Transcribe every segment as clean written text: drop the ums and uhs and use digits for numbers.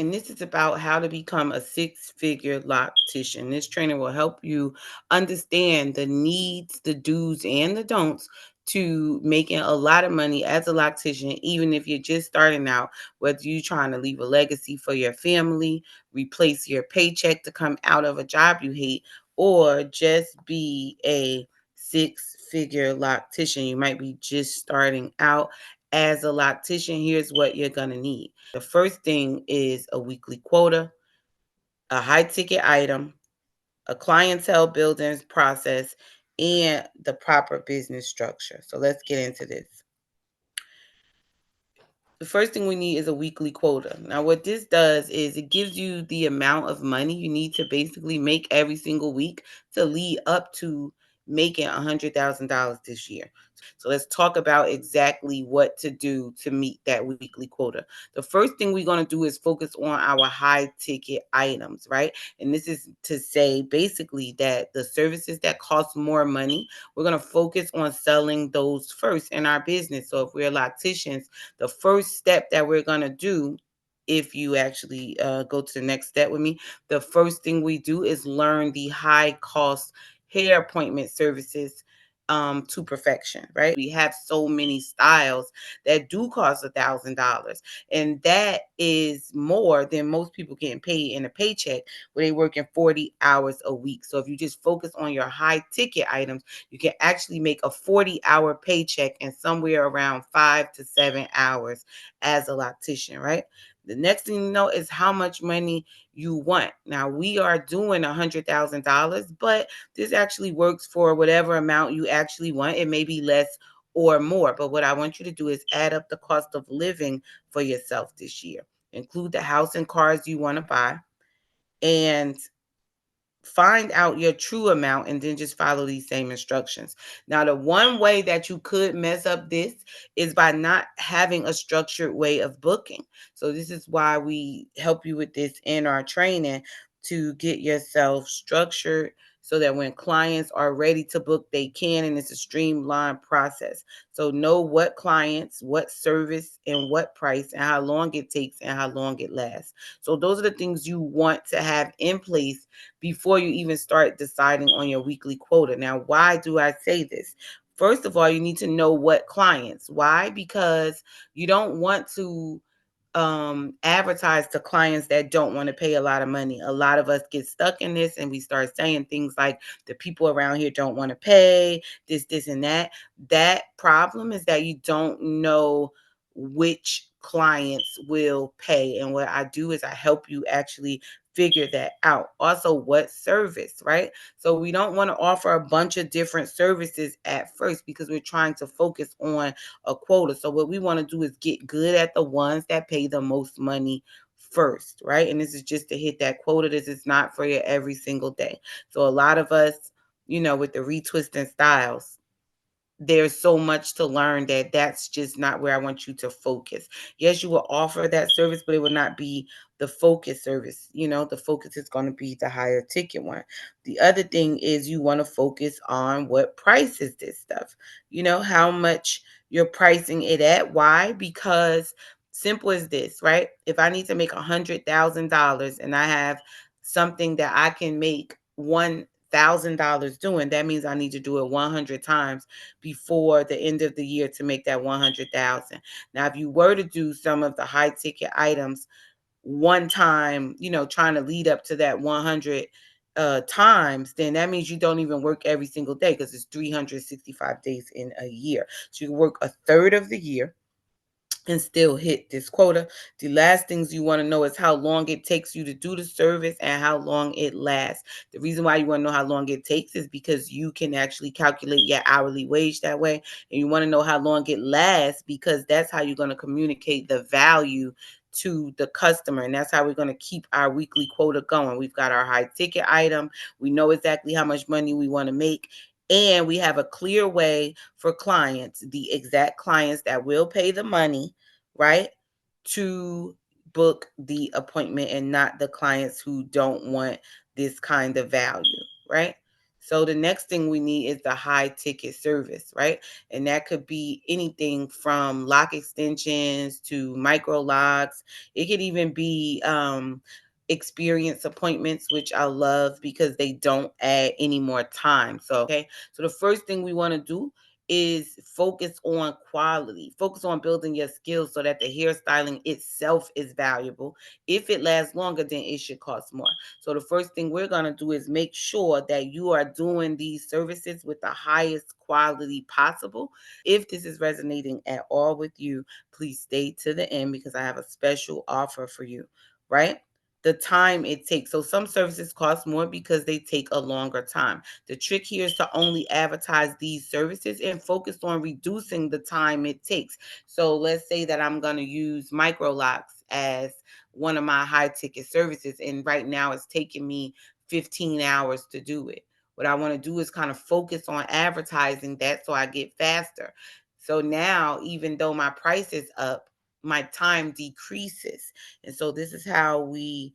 And this is about how to become a six-figure loctician. This training will help you understand the needs, the do's, and the don'ts to making a lot of money as a loctician, even if you're just starting out, whether you're trying to leave a legacy for your family, replace your paycheck to come out of a job you hate, or just be a six-figure loctician. You might be just starting out as a loctician. Here's what you're going to need. The first thing is a weekly quota, a high ticket item, a clientele building process, and the proper business structure. So let's get into this. The first thing we need is a weekly quota. Now, what this does is it gives you the amount of money you need to basically make every single week to lead up to making $100,000 this year. So let's talk about exactly what to do to meet that weekly quota. The first thing we're going to do is focus on our high ticket items, right? And this is to say basically that the services that cost more money, we're going to focus on selling those first in our business. So if we're locticians, the first step that we're going to do, if you actually go to the next step with me, the first thing we do is learn the high cost hair appointment services to perfection, right? We have so many styles that do cost $1,000, and that is more than most people getting paid in a paycheck where they working 40 hours a week. So if you just focus on your high ticket items, you can actually make a 40-hour paycheck in somewhere around 5 to 7 hours as a loctician, right? The next thing you know is how much money you want. Now, we are doing $100,000, but this actually works for whatever amount you actually want. It may be less or more, but what I want you to do is add up the cost of living for yourself this year. Include the house and cars you want to buy, and find out your true amount, and then just follow these same instructions. Now, the one way that you could mess up this is by not having a structured way of booking. So this is why we help you with this in our training, to get yourself structured so that when clients are ready to book, they can, and it's a streamlined process. So know what clients, what service, and what price, and how long it takes, and how long it lasts. So those are the things you want to have in place before you even start deciding on your weekly quota. Now, why do I say this? First of all, you need to know what clients. Why? Because you don't want to advertise to clients that don't want to pay a lot of money. A lot of us get stuck in this and we start saying things like the people around here don't want to pay this and that. That problem is that you don't know which clients will pay. And what I do is I help you actually figure that out. Also, what service, right? So we don't want to offer a bunch of different services at first because we're trying to focus on a quota. So what we want to do is get good at the ones that pay the most money first, right? And this is just to hit that quota. This is not for you every single day. So a lot of us, with the retwisting styles, there's so much to learn that that's just not where I want you to focus. Yes, you will offer that service, but it will not be the focus service. The focus is going to be the higher ticket one. The other thing is you want to focus on what price is this stuff, how much you're pricing it at. Why? Because simple as this, right? If I need to make $100,000 and I have something that I can make $1,000 doing, that means I need to do it 100 times before the end of the year to make that 100,000. Now, if you were to do some of the high ticket items one time, trying to lead up to that 100 times, then that means you don't even work every single day because it's 365 days in a year. So you work a third of the year and still hit this quota. The last things you want to know is how long it takes you to do the service and how long it lasts. The reason why you want to know how long it takes is because you can actually calculate your hourly wage that way. And you want to know how long it lasts because that's how you're going to communicate the value to the customer. And that's how we're going to keep our weekly quota going. We've got our high ticket item. We know exactly how much money we want to make. And we have a clear way for clients, the exact clients that will pay the money, right, to book the appointment, and not the clients who don't want this kind of value, right? So the next thing we need is the high ticket service, right? And that could be anything from lock extensions to micro locks. It could even be experience appointments, which I love because they don't add any more time. So, okay. So the first thing we want to do is focus on quality, focus on building your skills so that the hairstyling itself is valuable. If it lasts longer, then it should cost more. So the first thing we're going to do is make sure that you are doing these services with the highest quality possible. If this is resonating at all with you, please stay to the end because I have a special offer for you, right? The time it takes. So some services cost more because they take a longer time. The trick here is to only advertise these services and focus on reducing the time it takes. So let's say that I'm going to use micro locks as one of my high ticket services. And right now it's taking me 15 hours to do it. What I want to do is kind of focus on advertising that so I get faster. So now, even though my price is up, my time decreases. And so this is how we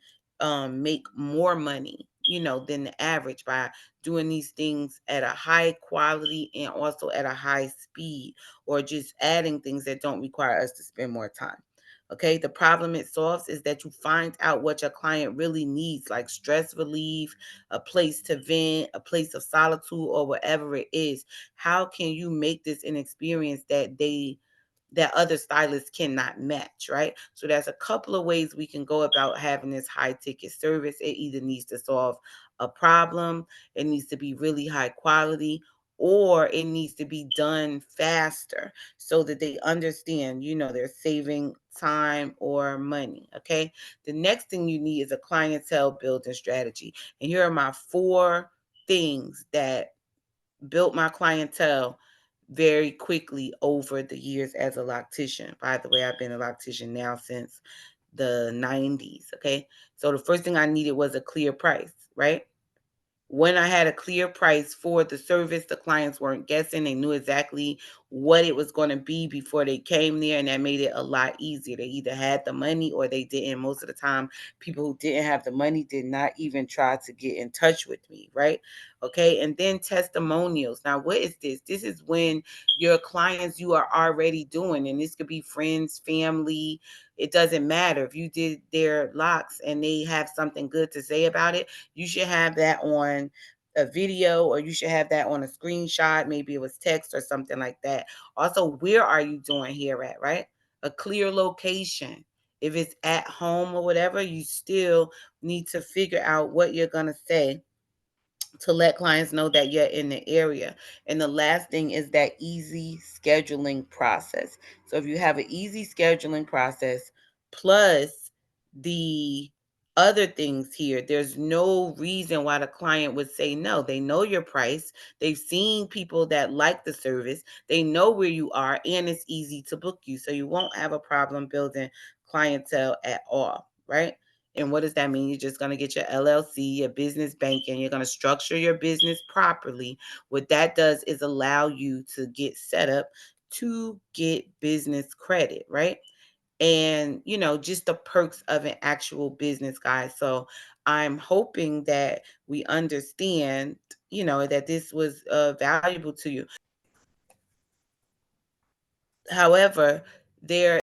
make more money, than the average by doing these things at a high quality and also at a high speed, or just adding things that don't require us to spend more time. Okay, the problem it solves is that you find out what your client really needs, like stress relief, a place to vent, a place of solitude, or whatever it is. How can you make this an experience that other stylists cannot match, right? So there's a couple of ways we can go about having this high ticket service. It either needs to solve a problem, it needs to be really high quality, or it needs to be done faster so that they understand, they're saving time or money. Okay. The next thing you need is a clientele building strategy. And here are my 4 things that built my clientele very quickly over the years as a loctician. By the way, I've been a loctician now since the 90s. Okay. So the first thing I needed was a clear price, right? When I had a clear price for the service, the clients weren't guessing. They knew exactly what it was going to be before they came there, and that made it a lot easier. They either had the money or they didn't. Most of the time, people who didn't have the money did not even try to get in touch with me, right? Okay, and then testimonials. Now, what is this? This is when your clients you are already doing, and this could be friends, family. It doesn't matter if you did their locks and they have something good to say about it. You should have that on a video, or you should have that on a screenshot. Maybe it was text or something like that. Also, where are you doing here at, right? A clear location. If it's at home or whatever, you still need to figure out what you're going to say to let clients know that you're in the area. And the last thing is that easy scheduling process. So if you have an easy scheduling process plus the other things here, there's no reason why the client would say no. They know your price. They've seen people that like the service. They know where you are, and it's easy to book you. So you won't have a problem building clientele at all, right? And what does that mean? You're just going to get your LLC, your business banking. You're going to structure your business properly. What that does is allow you to get set up to get business credit, right? And, just the perks of an actual business, guys. So I'm hoping that we understand, that this was valuable to you. However, there